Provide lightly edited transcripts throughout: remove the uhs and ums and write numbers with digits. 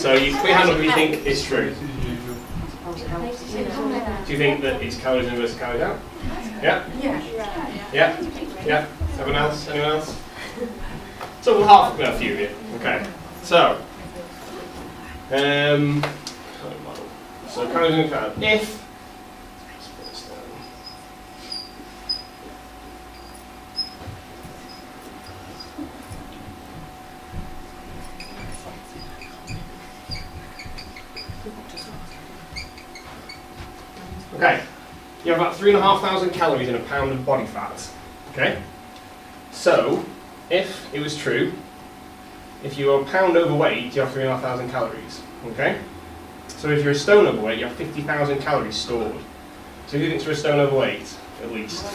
So you put your hand up if you think it's true. Do you think that it's calories in versus calories out? Yeah? Yeah? Yeah? Everyone else? Anyone else? So we'll half a few of you. Okay. So calories in calories. If okay, you have about 3,500 calories in a pound of body fat. Okay? So, if it was true, if you are a pound overweight, you have 3,500 calories. Okay? So if you're a stone overweight, you have 50,000 calories stored. So who thinks you're a stone overweight, at least?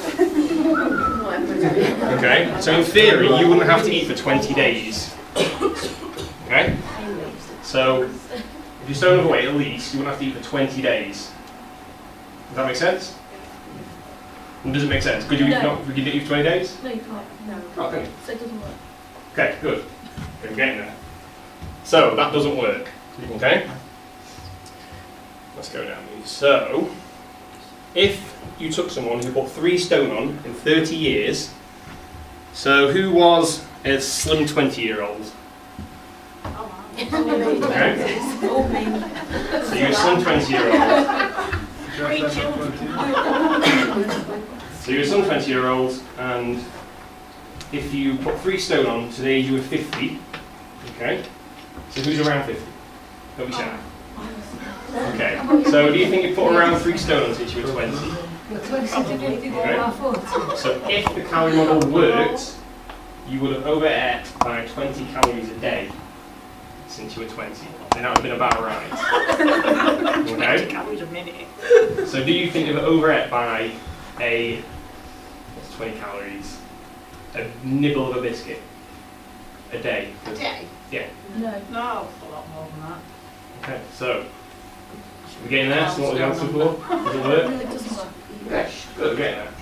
Okay? So in theory, you wouldn't have to eat for 20 days. Okay? So, if you're stone overweight, at least, you wouldn't have to eat for 20 days. Does that make sense? It doesn't make sense. Could you eat for 20 days? No, you can't. No. Oh, can you? So it doesn't work. Okay, good. We're getting there. So, that doesn't work. Okay? Let's go down these. So, if you took someone who put 3 stone on in 30 years, so who was a slim 20-year-old? Okay. So you're a slim 20-year-old. So you're some 20-year-olds, and if you put 3 stone on to the age you were 50, okay, so who's around 50? Don't be shy. Okay, so do you think you put around 3 stone on since you were 20? Okay. So if the calorie model worked, you would have overate by 20 calories a day since you were 20. And that would have been about right. Okay? Calories a minute. So do you think you've overate by what's 20 calories? A nibble of a biscuit a day? A day? Yeah. No. No, a lot more than that. Okay, so we're getting there. So what was the answer for? Does it work? No, it doesn't work. Okay, good, we're getting there.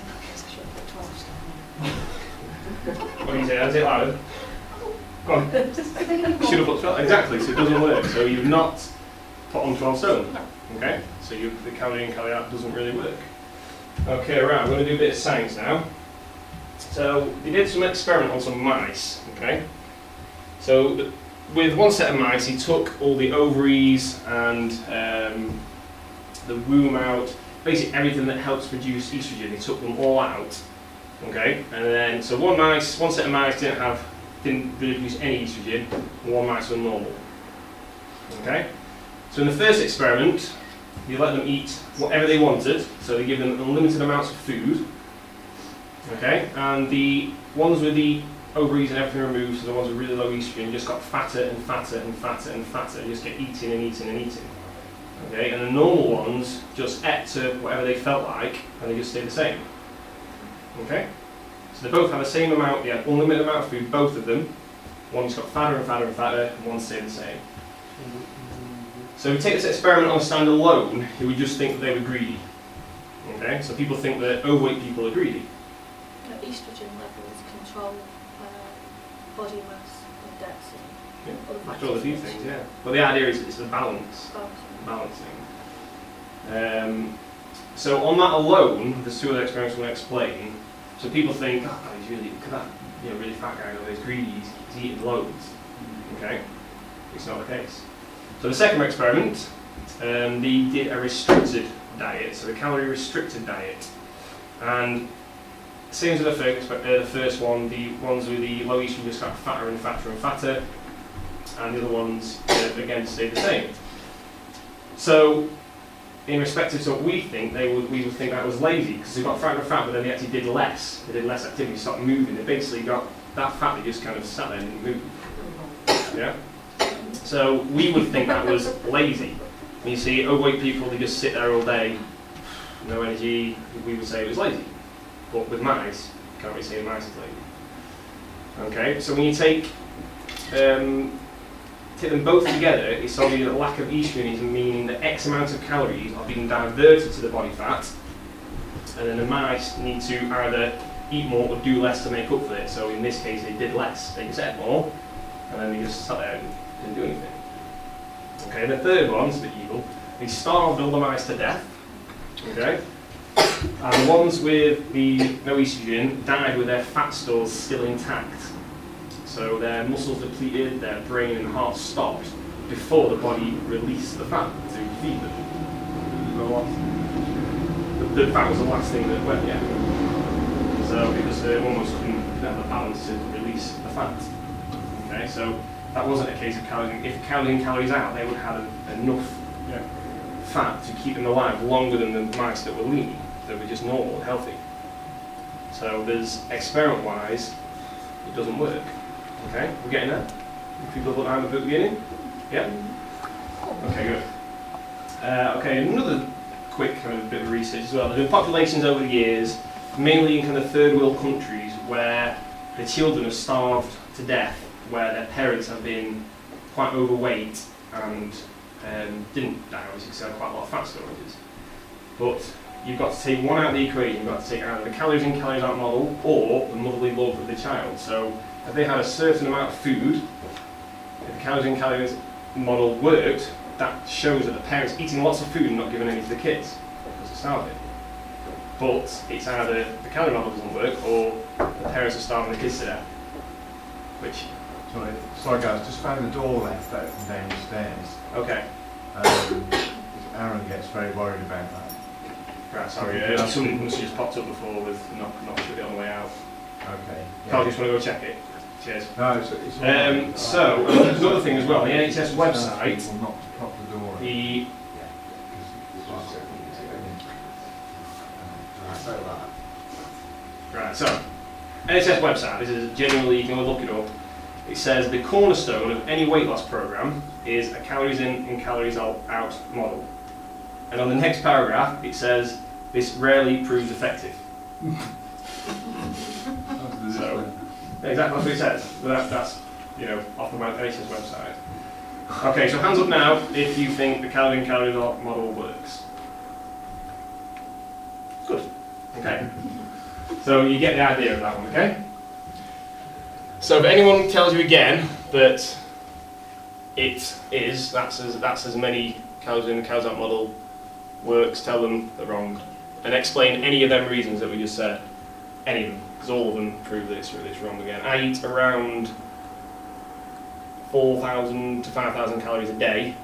What do you say? That's it louder. Go on. Should have put 12. Exactly, so it doesn't work. So you've not put on 12 stone. Okay? So the calorie in, calorie out doesn't really work. Okay, right, we're going to do a bit of science now. So they did some experiment on some mice. Okay? So with one set of mice, he took all the ovaries and the womb out, basically everything that helps produce estrogen, he took them all out. Okay? And then, so one set of mice didn't really produce any estrogen, and one mice were normal. Okay? So in the first experiment, you let them eat whatever they wanted, so they give them unlimited amounts of food. Okay? And the ones with the ovaries and everything removed, so the ones with really low estrogen, just got fatter and fatter and fatter and fatter, and just get eating and eating and eating. Okay? And the normal ones just ate to whatever they felt like, and they just stayed the same. Okay? So they both had the same amount, they had unlimited amount of food, both of them. One just got fatter and fatter and fatter, and one stayed the same. So if we take this experiment on standalone, you would just think that they were greedy. Okay? So people think that overweight people are greedy. Estrogen levels control body mass and density. Yeah, control a few things, yeah. But the idea is it's a balance. Balancing. So on that alone, there's 2 other experiments I'm going to explain. So people think, oh, God, he's really, look at that, really fat guy over there, he's greedy, he's eating loads. Okay? It's not the case. So the second experiment, they did a restricted diet, so a calorie restricted diet. And same as the first one, the ones with the low estrogen just got fatter and fatter and fatter, and the other ones, again, stayed the same. So, in respect to what we think, we would think that was lazy, because they got fatter and fatter, but then they actually did less. They did less activity, stopped moving. They basically got that fat, they just kind of sat there and didn't move. Yeah? So, we would think that was lazy. When you see overweight people, they just sit there all day, no energy, we would say it was lazy. But with mice, you can't really say mice is lazy. Okay, so when you take them both together, it's only that lack of estrogen is meaning that X amount of calories are being diverted to the body fat, and then the mice need to either eat more or do less to make up for it. So in this case, they did less. They just ate more, and then they just sat there and didn't do anything. the third one's a bit evil. They starved all the mice to death. Okay? And the ones with the no estrogen died with their fat stores still intact. So their muscles depleted, their brain and heart stopped before the body released the fat to feed them. The fat was the last thing that went, yeah. So because they almost couldn't have the balance to release the fat. Okay, so that wasn't a case of calories. If calories in, calories out, they would have had enough fat to keep them alive longer than the mice that were lean, that were just normal, healthy. So there's experiment-wise, it doesn't work. Okay, we're getting there. People have looked at the book beginning. Yeah. Okay, good. Okay, another quick kind of bit of research as well. There have been populations over the years, mainly in kind of third world countries, where the children have starved to death, where their parents have been quite overweight and didn't die, obviously, because they had quite a lot of fat storages. But you've got to take one out of the equation. You've got to take either the calories in, calories out model or the motherly love of the child. So if they had a certain amount of food, if the calories in, calories model worked, that shows that the parents eating lots of food and not giving any to the kids because they're starving. But it's either the calorie model doesn't work or the parents are starving the kids to death. Which? Sorry guys, just found the door left open downstairs. Okay. Aaron gets very worried about that. Right, sorry. Something must have just popped up before with not shut it on the way out. Okay. Carl, just want to go check it. Cheers. No, it's so, another thing as well, the NHS website, not to prop the door. Right, so, NHS website, this is generally, you can look it up. It says the cornerstone of any weight loss program is a calories in and calories out model. And on the next paragraph, it says this rarely proves effective. So, exactly, that's what it says. But that's off the NHS website. Okay, so hands up now if you think the calorie in, calories out model works. Good. Okay. So you get the idea of that one, okay? So if anyone tells you again that it is, that's as many calories in and calories out model works, tell them they're wrong. And explain any of them reasons that we just said. Any of them, because all of them prove that it's wrong again. I eat around 4,000 to 5,000 calories a day.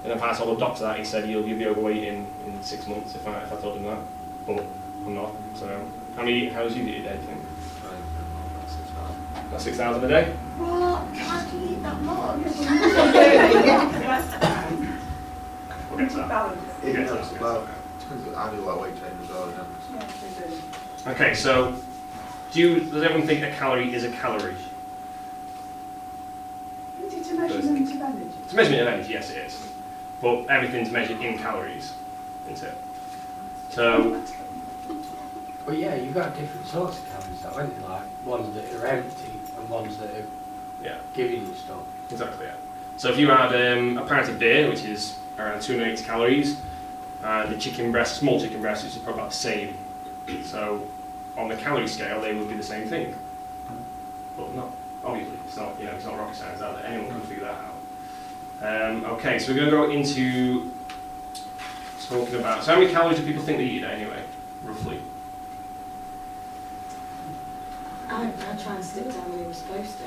And if I told the doctor that, he said you'll be overweight in 6 months if I told him that. But I'm not. So how many calories do you eat a day, do you think? About 6,000 a day? What? How can you eat that much? We'll get to that. We'll get to that. I do a lot of weight training as well, don't I? Okay, so does everyone think a calorie is a calorie? Is it a measurement of energy? It's a measurement of energy, yes it is. But everything's measured in calories, isn't it? So, But yeah, you've got different sorts of calories though, haven't you? Like ones that are empty and ones that are giving you stuff. Exactly, yeah. So if you had a pint of beer, which is around 280 calories, and a chicken breast, small chicken breast, which is probably about the same. So on the calorie scale, they would be the same thing. But not, obviously, it's not, it's not rocket science out there. Anyone can figure that out. Okay, so we're going to go into talking about, so how many calories do people think they eat a day anyway, roughly? I try and stick down where you were supposed to.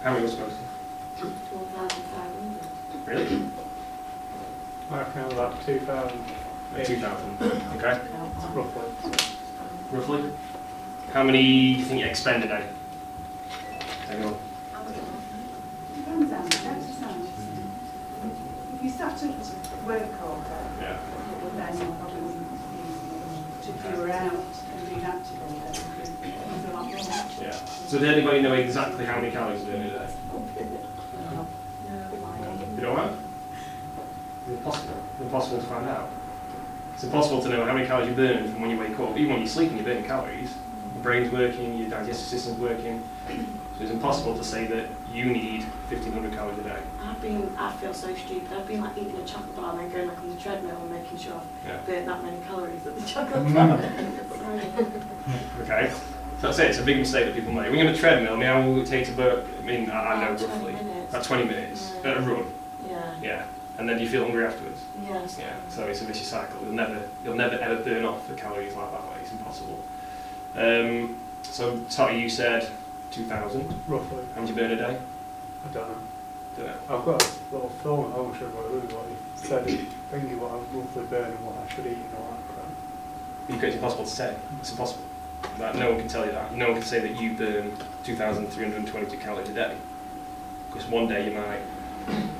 How many were supposed to? 12,500. Really? I reckon about 2,000. 2,000. Okay. Roughly. Roughly? How many do you think you expend a day? Anyone? Depends on the exercise. If you start to work all day, then you probably wouldn't use it. If you were out and being active all day, you'd a lot more. Yeah. So does anybody know exactly how many calories they're doing a day? No. You don't know? It's impossible to find out. It's impossible to know how many calories you're burning from when you wake up. Even when you're sleeping, you're burning calories. Your brain's working, your digestive system's working. So it's impossible to say that you need 1,500 calories a day. I feel so stupid. I've been like eating a chocolate bar and then going back on the treadmill and making sure I've burnt that many calories at the chocolate bar. Okay. So that's it. It's a big mistake that people make. When you're on a treadmill, how long will it take to burn? I know roughly. 20 minutes. About 20 minutes Yeah. at a run. Yeah. Yeah. And then do you feel hungry afterwards? Yes. Yeah, so it's a vicious cycle. You'll never ever burn off the calories like that way. It's impossible. So Totty, you said 2,000. Roughly. How much you burn a day? I don't know. Don't know. I've got a little film at home showing what he said, thinking what I was roughly burning, what I should eat and all that crap. It's impossible to say. It's impossible. That no one can tell you that. No one can say that you burn 2,322 calories a day. Because one day you might,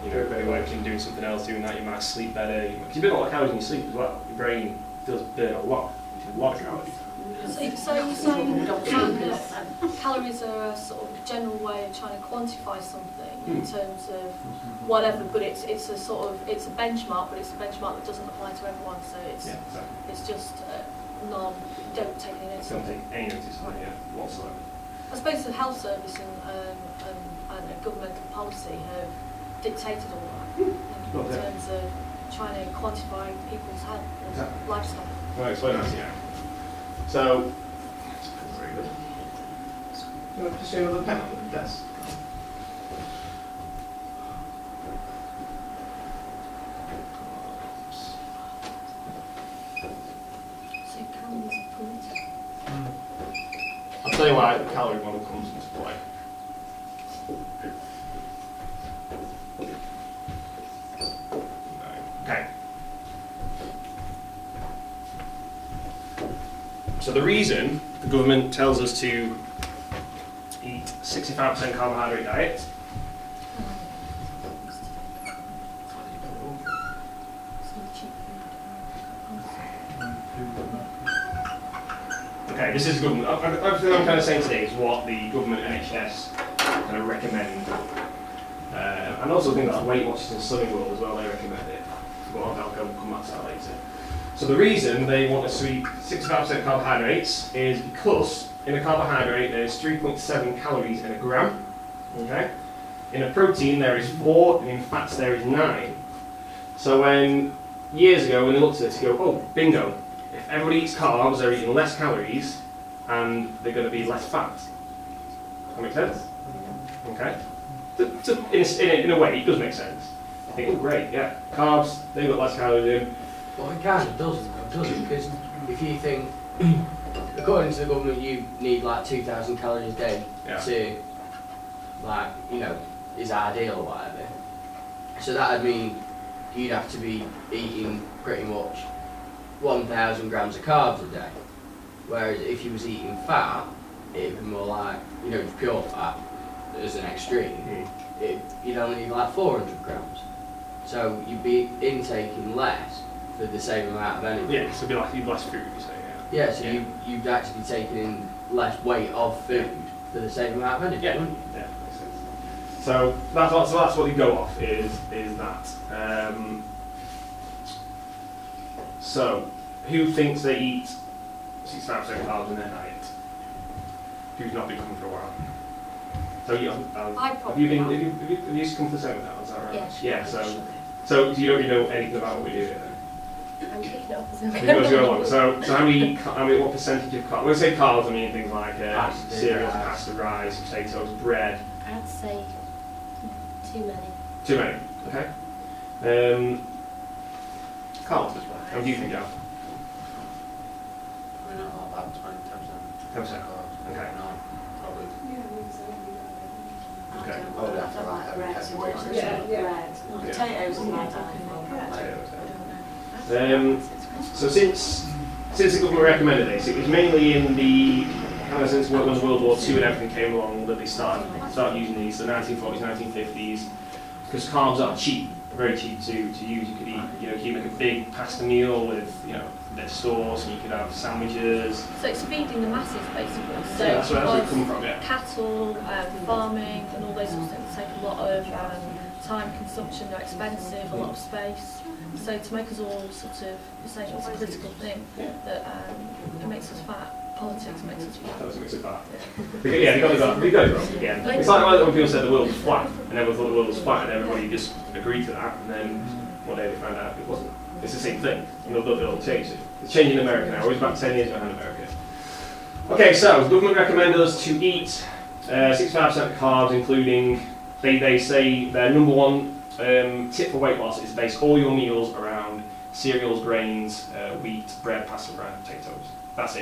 be working, doing something else, doing that. You might sleep better. Because you burn a lot of calories in your sleep as well. Your brain does burn a lot of calories. So you're saying calories are a sort of general way of trying to quantify something in terms of whatever, but it's a sort of it's a benchmark, but it's a benchmark that doesn't apply to everyone. So it's just don't take any notice. Don't take any notice of it, whatsoever. I suppose the health service and governmental policy have dictated all that in terms of trying to quantify people's health and lifestyle. Well, explain that, yeah. So, very good. You want to just show another pen on the desk? So calories are polluted. I'll tell you why the calorie model comes into play. Okay. So the reason the government tells us to eat 65% carbohydrate diet this is government. Everything I'm kind of saying today is what the government NHS kind of recommend. And also things like Weight Watchers and Slimming World as well, they recommend it. But I'll come back to that later. So the reason they want us to eat 65% carbohydrates is because in a carbohydrate there's 3.7 calories in a gram. Okay? In a protein there is 4, and in fats there is 9. So when years ago when they looked at this, you go, oh, bingo. If everybody eats carbs, they're eating less calories and they're going to be less fat. Does that make sense? Okay? In a way, it does make sense. I think, oh, great, yeah. Carbs, they've got less calories in. Well, it kind of doesn't, because if you think, according to the government, you need like 2,000 calories a day to, like, is ideal or whatever. So that would mean you'd have to be eating pretty much 1,000 grams of carbs a day. Whereas if you was eating fat, it'd be more like, pure fat as an extreme. You'd only need like 400 grams. So you'd be intaking less for the same amount of energy. Yeah, so it'd be less food, you say, yeah. Yeah, so you'd actually be taking in less weight of food for the same amount of energy, wouldn't you? Yeah, makes sense. So that's what you go off, is that. So, who thinks they eat 65% carbs in their diet? Who's not been coming for a while? So have you used to come to the same with that? Is that right? Yeah. So you don't really know anything about what we do here then? I'm kicking it off as well. So what percentage of carbs? When I say carbs, I mean things like cereals, pasta, rice, potatoes, bread. I'd say too many. Too many. Okay. Carl, how do you think, Joe? Probably not about 10%. 10%. Okay. Probably. Okay. I don't like bread so much. Bread. Potatoes is my So since the government recommended this, it was mainly in the kind of since when World War II and everything came along that they started using these, the 1940s, 1950s, because carbs are cheap, very cheap to use. You could eat, you could make a big pasta meal with, their sauce, and you could have sandwiches. So it's feeding the masses, basically. So yeah, that's where it comes from, yeah. Cattle, farming, and all those sorts of things take a lot of time consumption. They're expensive, a lot of space. So to make us all sort of, it's a political thing that it makes us fat. Politics makes us fat. That makes it fat. Yeah, they got it wrong again. It's like when people said the world was flat, and everyone thought the world was flat, and everybody just agreed to that, and then one day they found out it wasn't. It's the same thing. They'll change it. It's changing in America now. We're about 10 years behind America. Okay, so the government recommended us to eat 65% carbs, including, they say their number one tip for weight loss is to base all your meals around cereals, grains, wheat, bread, pasta, brown potatoes. That's it.